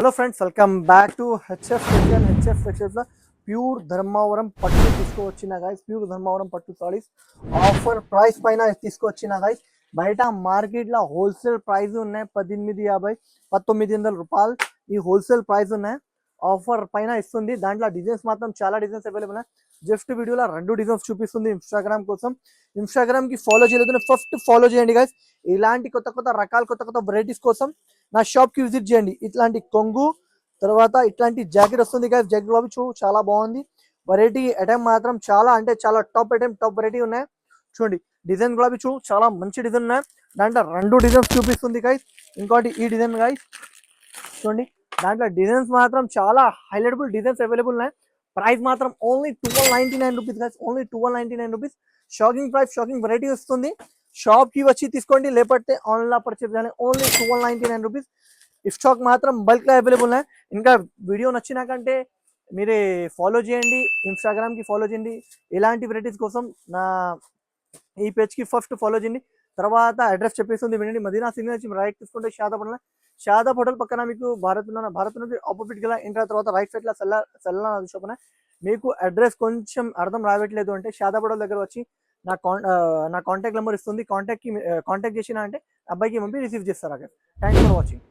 Hello friends, welcome back to HF section. HF సెక్షన్లో pure Dharmavaram పట్టు తీసుకువచ్చిన గైస్. ప్యూర్ ధర్మవరం పట్టు సారీస్ ఆఫర్ ప్రైస్ పైన తీసుకొచ్చిన గైస్. బయట మార్కెట్లో హోల్సేల్ ప్రైస్ ఉన్నాయి 1850 1900 రూపాయలు. ఈ హోల్సేల్ ప్రైస్ ఉన్నాయి, ఆఫర్ పైన ఇస్తుంది. దాంట్లో డిజైన్స్ మాత్రం చాలా డిజైన్స్ అవైలబుల్ ఉన్నాయి. జస్ట్ వీడియోలో 2 డిజైన్స్ చూపిస్తుంది ఇన్స్టాగ్రామ్ కోసం. ఇన్స్టాగ్రామ్కి ఫాలో చేయలేదు, ఫస్ట్ ఫాలో చేయండి గైస్. ఇలాంటి కొత్త కొత్త రకాల కొత్త కొత్త వెరైటీస్ కోసం నా షాప్కి విజిట్ చేయండి. ఇట్లాంటి కొంగు తర్వాత ఇట్లాంటి జాకెట్ వస్తుంది గైస్. జాకెట్ లో చాలా బాగుంది. వెరైటీ ఐటమ్ మాత్రం చాలా అంటే చాలా టాప్ ఐటమ్, టాప్ వెరైటీ ఉన్నాయి. చూడండి డిజైన్ కూడా చాలా మంచి డిజైన్ ఉన్నాయి. దాంట్లో 2 డిజైన్స్ చూపిస్తుంది గైస్. ఇంకోటి ఈ డిజైన్ గైస్, చూడండి దాంట్లో డిజైన్స్ మాత్రం చాలా హైలైటబుల్ డిజైన్స్ అవైలబుల్ ఉన్నాయి. ప్రైస్ మాత్రం only 1299 rupees guys. Only 1299 rupees. Shocking price, shocking variety వస్తుంది. షాప్ కి వచ్చి తీసుకోండి, లేకపోతే ఆన్లైన్ పర్చేస్ చేయాలి. Only 1299 rupees. స్టాక్ మాత్రం బల్క్ లో అవైలబుల్ ఉన్నాయి. ఇంకా వీడియో నచ్చినాకంటే మీరే ఫాలో చేయండి, ఇన్స్టాగ్రామ్ కి ఫాలో చేయండి. ఇలాంటి వెరైటీస్ కోసం నా ఈ పేజ్ కి ఫస్ట్ ఫాలో చేయండి. తర్వాత అడ్రస్ చెప్పేస్తుంది వినండి. మదీనా సిగ్నల్ నుంచి రైట్ తీసుకుంటే షాదాబ్ హోటల్ పక్కన మీకు భారత్ నుండి ఆపోజిట్ గల ఎంటర్ తర్వాత రైట్ సైడ్ లో సెల్లా షాప్ ఉన్నాయి. మీకు అడ్రస్ కొంచెం అర్థం రావట్లేదు అంటే షాదాబ్ హోటల్ దగ్గర వచ్చి నా కాంటాక్ట్ నెంబర్ ఇస్తుంది. కాంటాక్ట్ చేసినా అంటే అబ్బాయికి పంపి రిసీవ్ చేస్తారు. Thanks for watching.